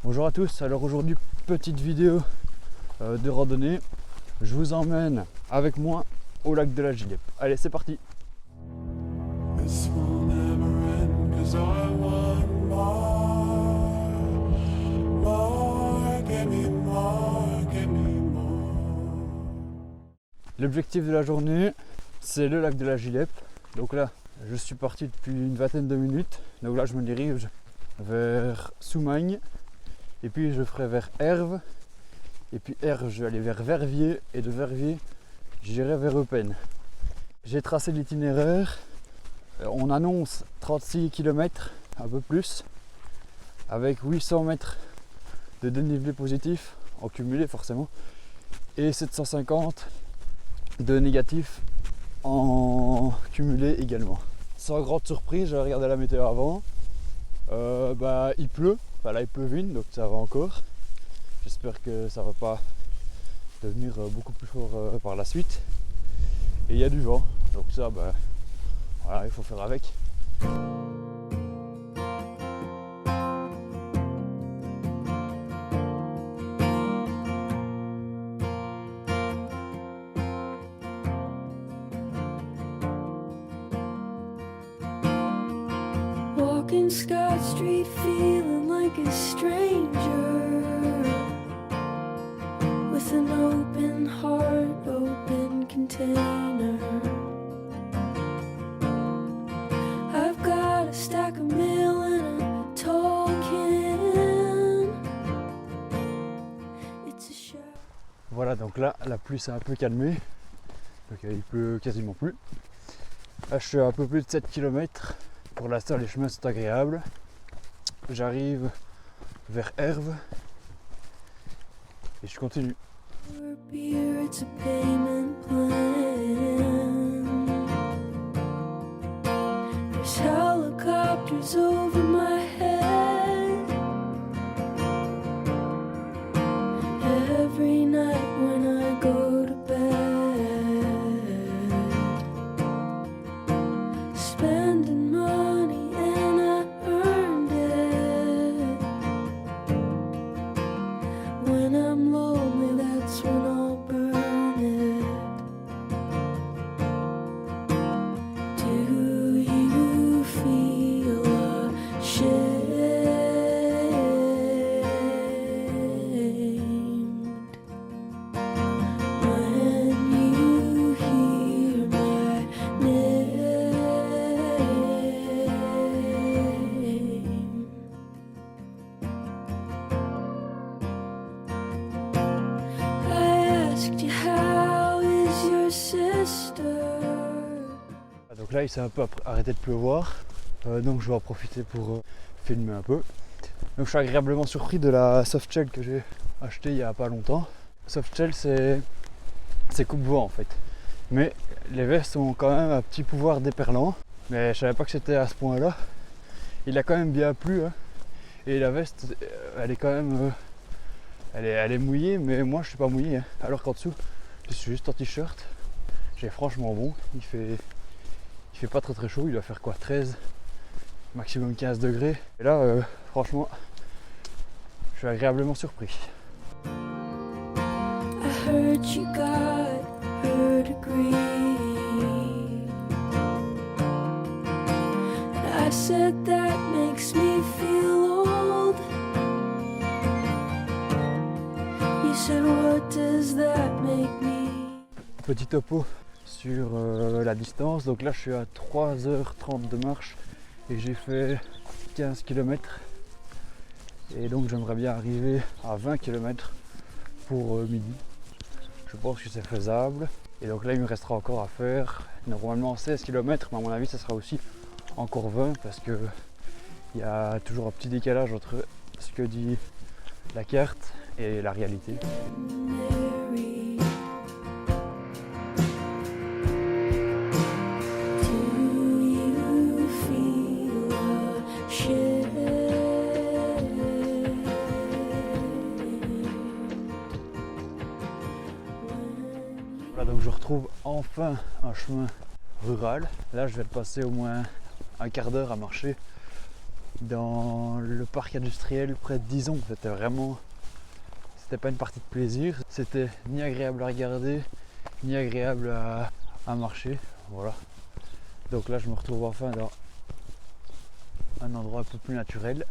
Bonjour à tous, alors aujourd'hui petite vidéo de randonnée. Je vous emmène avec moi au lac de la Gilep. Allez, c'est parti. L'objectif de la journée, c'est le lac de la Gilep. Donc là, je suis parti depuis une vingtaine de minutes. Donc là, je me dirige vers Soumagne. Et puis je ferai vers Herve. Et puis Herve, je vais aller vers Verviers. Et de Verviers, j'irai vers Eupen. J'ai tracé l'itinéraire. On annonce 36 km, un peu plus. Avec 800 mètres de dénivelé positif, en cumulé forcément. Et 750 de négatif en cumulé également. Sans grande surprise, j'ai regardé la météo avant. Il pleut. Enfin, là il pleuvine, donc ça va encore. J'espère que ça va pas devenir beaucoup plus fort par la suite. Et il y a du vent, donc ça voilà, il faut faire avec. Walking Scott Street feeling like a stranger, with an open heart, open container. I've got a stack of mail and a tall can. It's a show. Voilà, donc là la pluie s'est un peu calmée, donc il pleut quasiment plus. Là je suis à un peu plus de 7 km. Pour l'instant les chemins sont agréables. J'arrive vers Herve et je continue. Beer, it's a payment plan. There's helicopters over my head. Every night when I go to bed, spending money and I earned it. When I'm lonely, that's when I'll burn it. Do you feel ashamed when you hear my name? I asked you, how is your sister? Donc là il s'est un peu arrêté de pleuvoir, donc je vais en profiter pour filmer un peu. Donc je suis agréablement surpris de la softshell que j'ai acheté il y a pas longtemps. Softshell c'est coupe-vent en fait, mais les vestes ont quand même un petit pouvoir déperlant, mais je savais pas que c'était à ce point là. Il a quand même bien plu hein. Et la veste elle est quand même elle est mouillée, mais moi je suis pas mouillé hein. Alors qu'en dessous je suis juste en t-shirt. J'ai franchement bon, il fait pas très chaud, il va faire quoi, 13, maximum 15 degrés. Et là franchement je suis agréablement surpris. I heard you got her degree, and I said that makes me feel old. You said, what does that make me? Petit topo sur la distance, donc là je suis à 3h30 de marche et j'ai fait 15 km et donc j'aimerais bien arriver à 20 km pour midi. Je pense que c'est faisable et donc là il me restera encore à faire normalement 16 km, mais à mon avis ça sera aussi encore 20 parce que il y a toujours un petit décalage entre ce que dit la carte et la réalité. Mary, do you feel ashamed? Voilà, donc je retrouve enfin un chemin rural. Là je vais passer au moins un quart d'heure à marcher dans le parc industriel près de Dijon. C'était pas une partie de plaisir, c'était ni agréable à regarder, ni agréable à marcher. Voilà. Donc là je me retrouve enfin dans un endroit un peu plus naturel.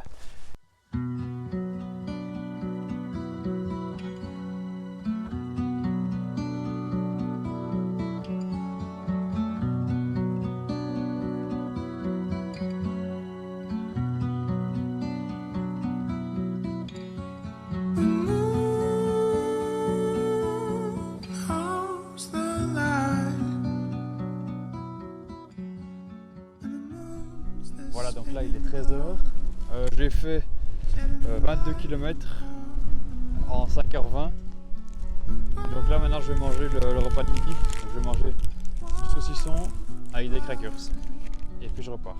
Voilà, donc là il est 13h. J'ai fait 22 km en 5h20. Donc là maintenant je vais manger le repas de midi. Donc, je vais manger du saucisson avec des crackers. Et puis je repars.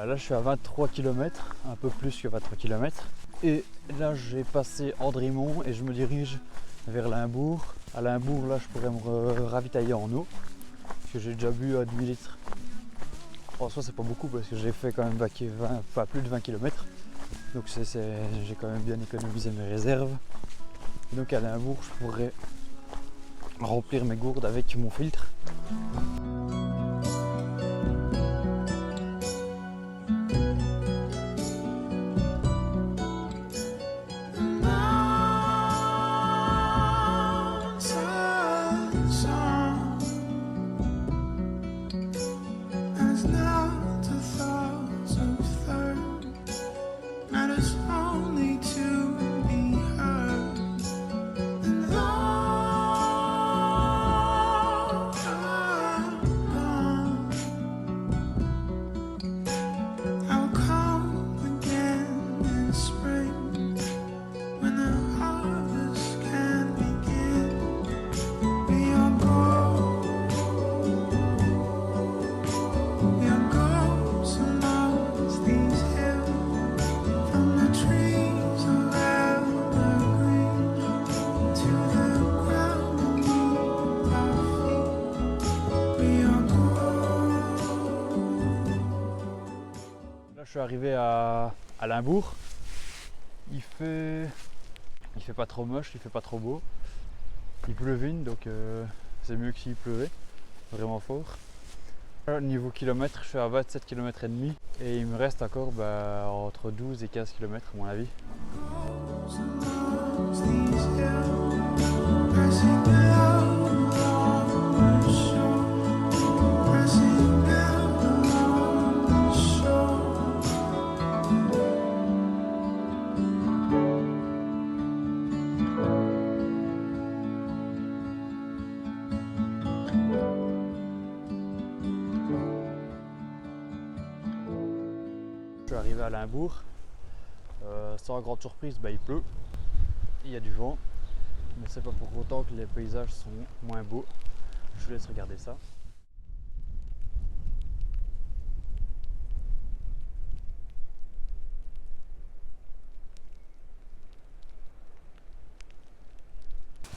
Là je suis à 23 km, un peu plus que 23 km. Et là j'ai passé Andrimont et je me dirige vers Limbourg. À Limbourg là je pourrais me ravitailler en eau. Parce que j'ai déjà bu à 10 litres. En soi c'est pas beaucoup parce que j'ai fait quand même pas plus de 20 km. Donc j'ai quand même bien économisé mes réserves. Et donc à Limbourg je pourrais remplir mes gourdes avec mon filtre. Je suis arrivé à Limbourg. Il fait pas trop moche, il fait pas trop beau. Il pleuvine, donc c'est mieux que s'il pleuvait, vraiment fort. Niveau kilomètres, je suis à 27 km et demi et il me reste encore entre 12 et 15 km à mon avis. Je suis arrivé à Limbourg, sans grande surprise, il pleut, il y a du vent, mais c'est pas pour autant que les paysages sont moins beaux. Je vous laisse regarder ça.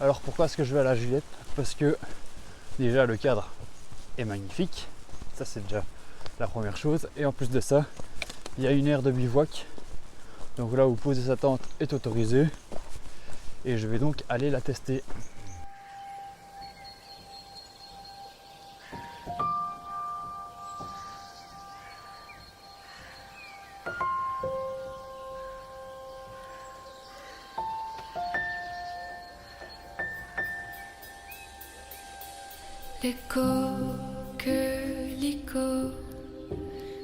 Alors pourquoi est-ce que je vais à la Gillette? Parce que déjà le cadre est magnifique, ça c'est déjà la première chose, et en plus de ça, il y a une aire de bivouac, donc là où poser sa tente est autorisé, et je vais donc aller la tester. Les coquelicots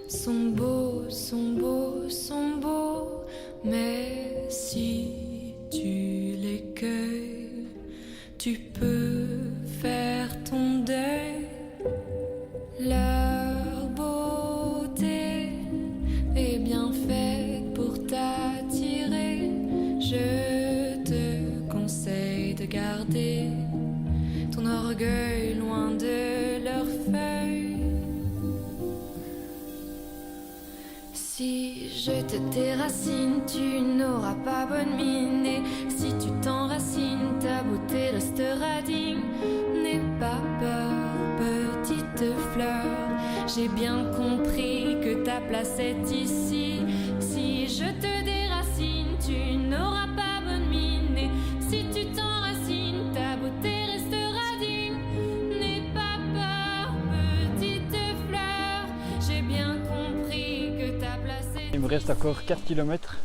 sont beaux, sont beaux, sont beaux, mais si tu les cueilles, tu peux faire ton deuil. Leur beauté est bien faite pour t'attirer. Je te conseille de garder ton orgueil loin de leurs feuilles. Si je te déracine, tu n'auras pas bonne mine. Et si tu t'enracines, ta beauté restera digne. N'aie pas peur, petite fleur. J'ai bien compris que ta place est ici. Si je te déracine, tu n'auras pas bonne mine. Et si tu t'enracines, ta beauté restera digne. N'aie pas peur, petite fleur. J'ai bien compris que ta place est Il me reste encore 4 km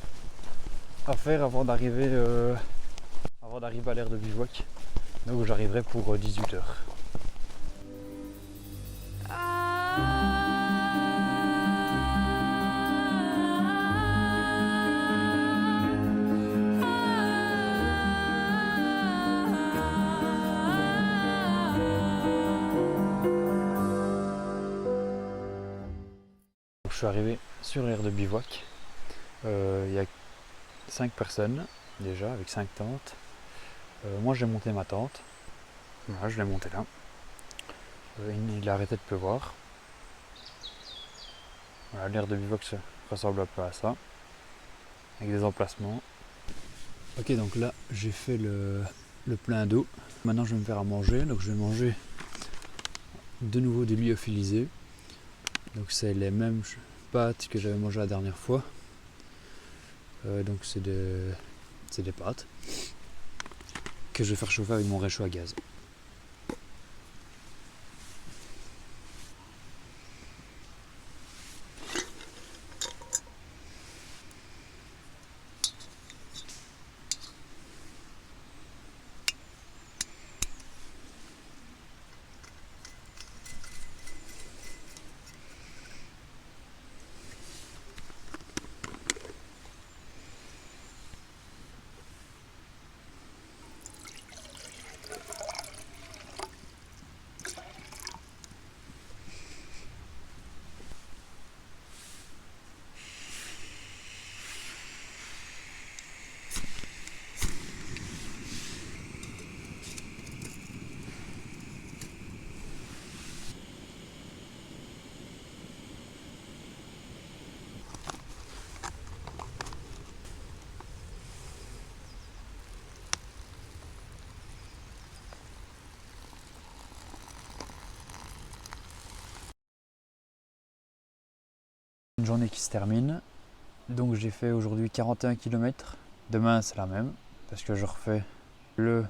à faire avant d'arriver à l'aire de bivouac. Donc j'arriverai pour 18 h. Je suis arrivé sur l'aire de bivouac. Il y a 5 personnes déjà avec 5 tentes. Moi j'ai monté ma tente. Voilà, je l'ai montée là. Il a arrêté de pleuvoir. Voilà, l'aire de bivouac ressemble un peu à ça. Avec des emplacements. Ok, donc là j'ai fait le plein d'eau. Maintenant je vais me faire à manger. Donc je vais manger de nouveau des lyophilisés. Donc c'est les mêmes pâtes que j'avais mangé la dernière fois. Donc c'est des pâtes que je vais faire chauffer avec mon réchaud à gaz. Une journée qui se termine. Donc j'ai fait aujourd'hui 41 km. Demain c'est la même parce que je refais le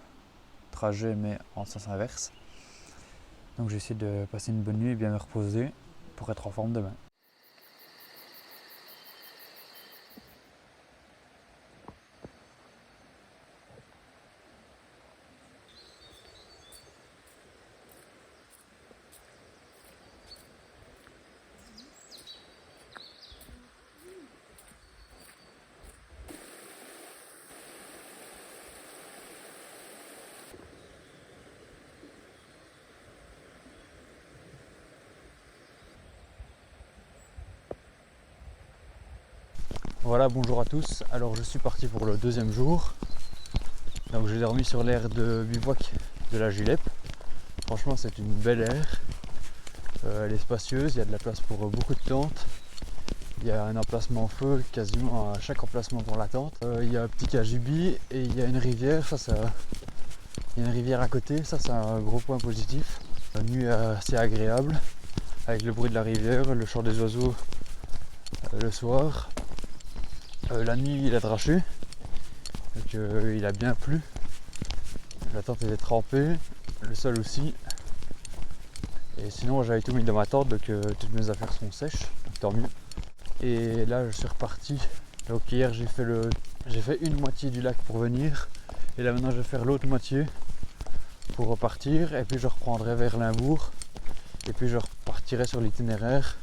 trajet mais en sens inverse. Donc j'essaie de passer une bonne nuit et bien me reposer pour être en forme demain. Voilà, bonjour à tous. Alors je suis parti pour le deuxième jour. Donc j'ai dormi sur l'aire de bivouac de la Gileppe. Franchement c'est une belle aire. Elle est spacieuse, il y a de la place pour beaucoup de tentes. Il y a un emplacement feu quasiment à chaque emplacement pour la tente. Il y a un petit cagibi et il y a une rivière. Il y a une rivière à côté, ça c'est un gros point positif. La nuit est assez agréable avec le bruit de la rivière, le chant des oiseaux le soir. La nuit il a draché, donc il a bien plu. La tente était trempée, le sol aussi. Et sinon j'avais tout mis dans ma tente, donc toutes mes affaires sont sèches, donc tant mieux. Et là je suis reparti. Donc hier j'ai fait une moitié du lac pour venir. Et là maintenant je vais faire l'autre moitié pour repartir. Et puis je reprendrai vers Limbourg. Et puis je repartirai sur l'itinéraire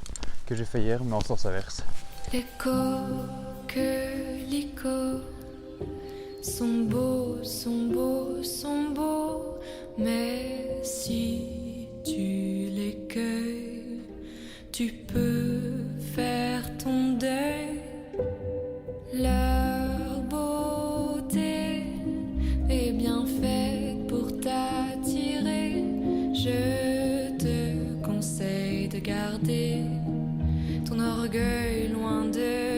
que j'ai fait hier mais en sens inverse. Les coquelicots sont beaux, sont beaux, sont beaux, mais si tu les cueilles, tu peux faire ton deuil. Leur beauté est bien faite pour t'attirer. Je te conseille de garder ton orgueil loin de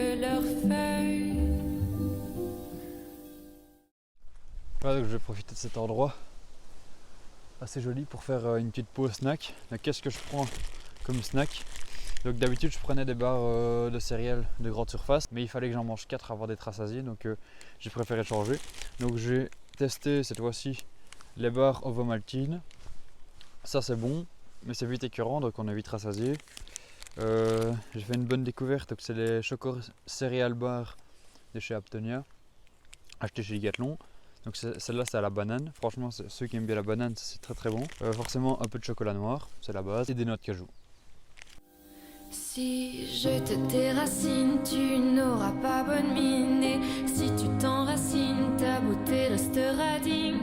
Voilà, donc je vais profiter de cet endroit assez joli pour faire une petite pause snack. Donc qu'est-ce que je prends comme snack? Donc d'habitude je prenais des barres de céréales de grande surface, mais il fallait que j'en mange 4 avant d'être rassasié, donc j'ai préféré changer. Donc j'ai testé cette fois-ci les barres Ovomaltine. Ça c'est bon, mais c'est vite écœurant, donc on est vite rassasié. J'ai fait une bonne découverte, donc c'est les Choco Céréales Bars de chez Aptonia, acheté chez Decathlon. Donc celle-là c'est à la banane, franchement ceux qui aiment bien la banane c'est très très bon. Forcément un peu de chocolat noir, c'est la base, et des noix de cajou. Si je te déracine, tu n'auras pas bonne mine. Et si tu t'enracines, ta beauté restera digne.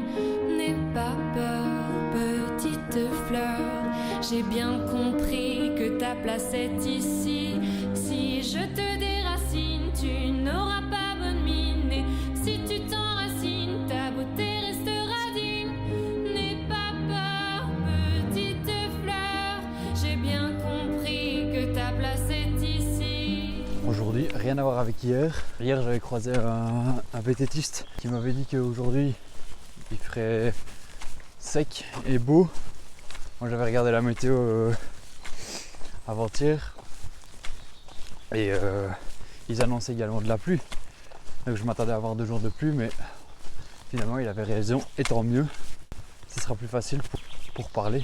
N'aie pas peur, petite fleur. J'ai bien compris que ta place est ici. Si je te déracine, tu n'auras pas bonne mine. Et si tu t'enracines, ta beauté restera digne. N'aie pas peur, petite fleur. J'ai bien compris que ta place est ici. Aujourd'hui, rien à voir avec hier. Hier, j'avais croisé un vététiste qui m'avait dit qu'aujourd'hui, il ferait sec et beau. Moi, j'avais regardé la météo avant-hier et ils annonçaient également de la pluie. Donc, je m'attendais à avoir 2 jours de pluie, mais finalement, il avait raison. Et tant mieux, ce sera plus facile pour parler.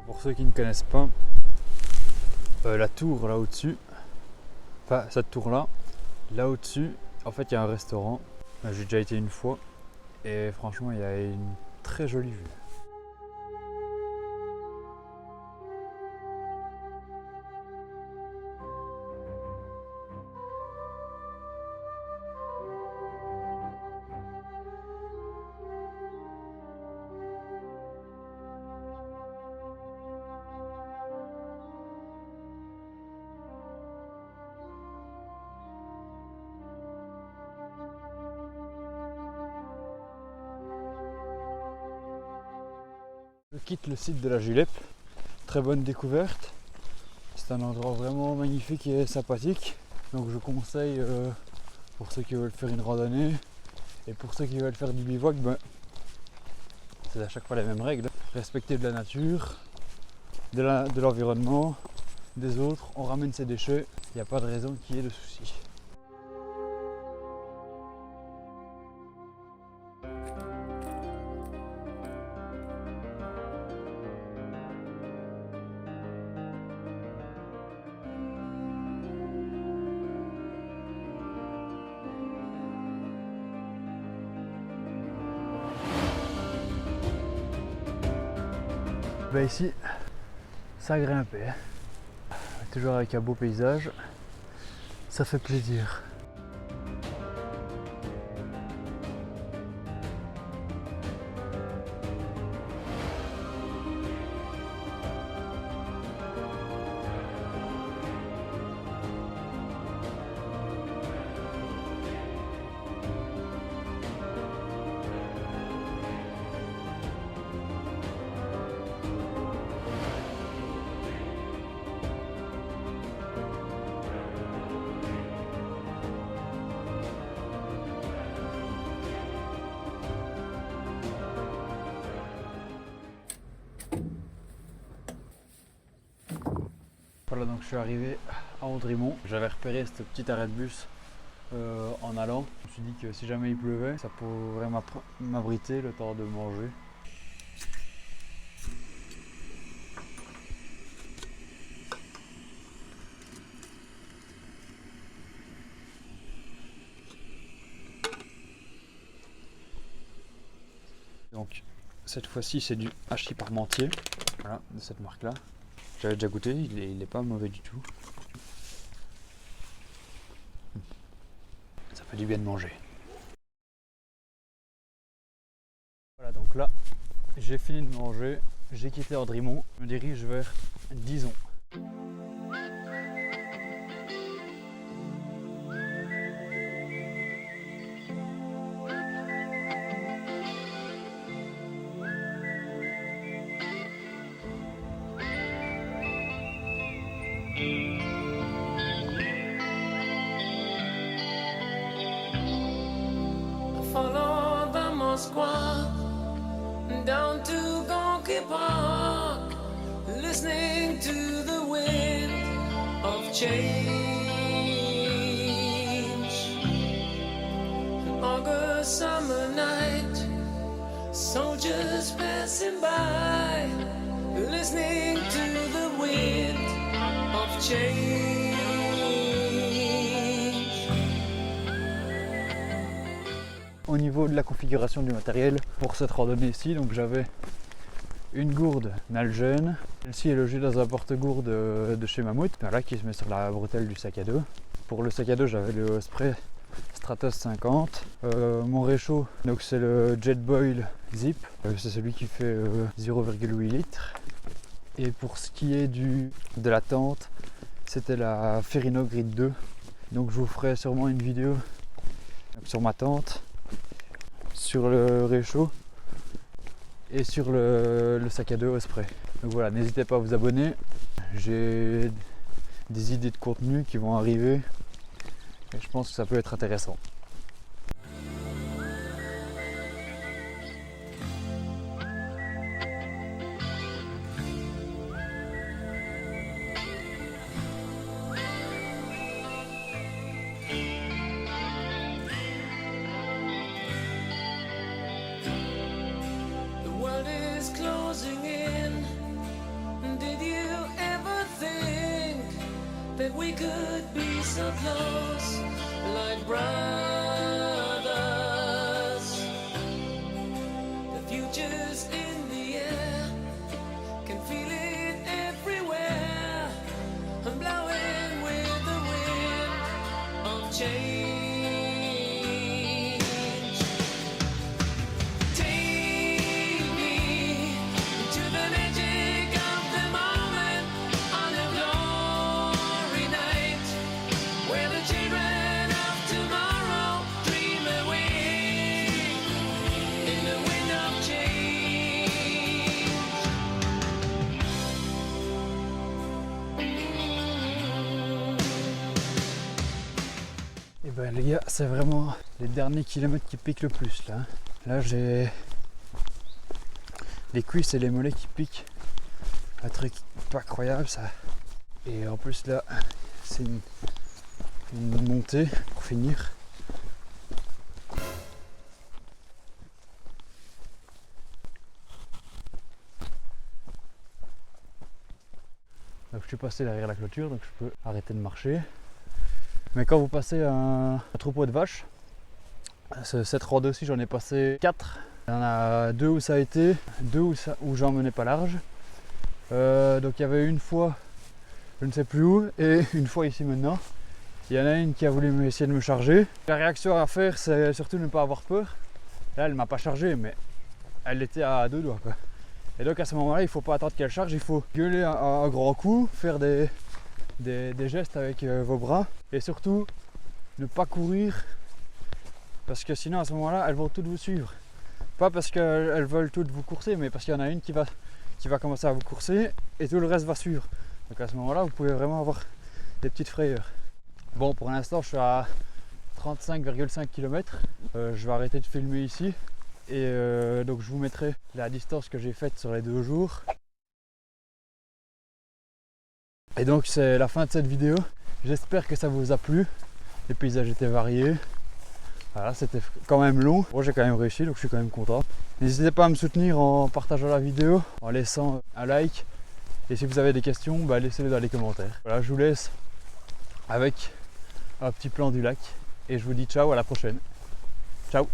Pour ceux qui ne connaissent pas, la tour là au-dessus, enfin cette tour là au-dessus, en fait il y a un restaurant. J'ai déjà été une fois et franchement il y a une très jolie vue. Je quitte le site de la Julep, très bonne découverte. C'est un endroit vraiment magnifique et sympathique. Donc je conseille pour ceux qui veulent faire une randonnée et pour ceux qui veulent faire du bivouac, c'est à chaque fois les mêmes règles. Respecter de la nature, de l'environnement, des autres, on ramène ses déchets, il n'y a pas de raison qu'il y ait de soucis. Ici, ça grimpe, toujours avec un beau paysage, ça fait plaisir. Voilà, donc je suis arrivé à Audrimont. J'avais repéré ce petit arrêt de bus en allant. Je me suis dit que si jamais il pleuvait, ça pourrait m'abriter le temps de manger. Donc cette fois-ci c'est du hachis parmentier, voilà, de cette marque là. J'avais déjà goûté, il est pas mauvais du tout. Ça fait du bien de manger. de manger. J'ai quitté Andrimont, je me dirige vers Dizon. Follow the Moskwa down to Gonky Park, listening to the wind of change. An August summer night, soldiers passing by, listening to the wind of change. Au niveau de la configuration du matériel pour cette randonnée ici, donc j'avais une gourde Nalgene. Celle-ci est logée dans un porte-gourde de chez Mammouth, voilà, qui se met sur la bretelle du sac à dos. Pour le sac à dos, j'avais le Osprey Stratos 50. Mon réchaud, donc c'est le Jetboil Zip, c'est celui qui fait 0,8 litres. Et pour ce qui est de la tente, c'était la Ferrino Grid 2. Donc je vous ferai sûrement une vidéo sur ma tente, sur le réchaud et sur le sac à dos Osprey. Donc voilà, n'hésitez pas à vous abonner. J'ai des idées de contenu qui vont arriver et je pense que ça peut être intéressant. Closing in. Did you ever think that we could be so close, like brothers? The future's in the air, can feel it everywhere. I'm blowing with the wind of change. Et ben les gars, c'est vraiment les derniers kilomètres qui piquent le plus là. Là j'ai les cuisses et les mollets qui piquent. Un truc pas croyable ça. Et en plus là, c'est une montée pour finir. Donc je suis passé derrière la clôture, donc je peux arrêter de marcher. Mais quand vous passez un troupeau de vaches, cette rando aussi j'en ai passé 4. Il y en a 2 où ça a été, 2 où j'en menais pas large. Donc il y avait une fois, je ne sais plus où, et une fois ici maintenant. Il y en a une qui a voulu essayer de me charger. La réaction à faire, c'est surtout ne pas avoir peur. Là elle m'a pas chargé, mais elle était à 2 doigts quoi. Et donc à ce moment-là, il ne faut pas attendre qu'elle charge, il faut gueuler un grand coup, faire des gestes avec vos bras et surtout ne pas courir parce que sinon à ce moment-là elles vont toutes vous suivre. Pas parce qu'elles veulent toutes vous courser, mais parce qu'il y en a une qui va commencer à vous courser et tout le reste va suivre. Donc à ce moment-là vous pouvez vraiment avoir des petites frayeurs. Bon, pour l'instant je suis à 35,5 km. Je vais arrêter de filmer ici et donc je vous mettrai la distance que j'ai faite sur les 2 jours. Et donc c'est la fin de cette vidéo. J'espère que ça vous a plu. Les paysages étaient variés. Voilà, c'était quand même long. Bon, j'ai quand même réussi, donc je suis quand même content. N'hésitez pas à me soutenir en partageant la vidéo, en laissant un like. Et si vous avez des questions, bah, laissez-les dans les commentaires. Voilà, je vous laisse avec un petit plan du lac. Et je vous dis ciao, à la prochaine. Ciao.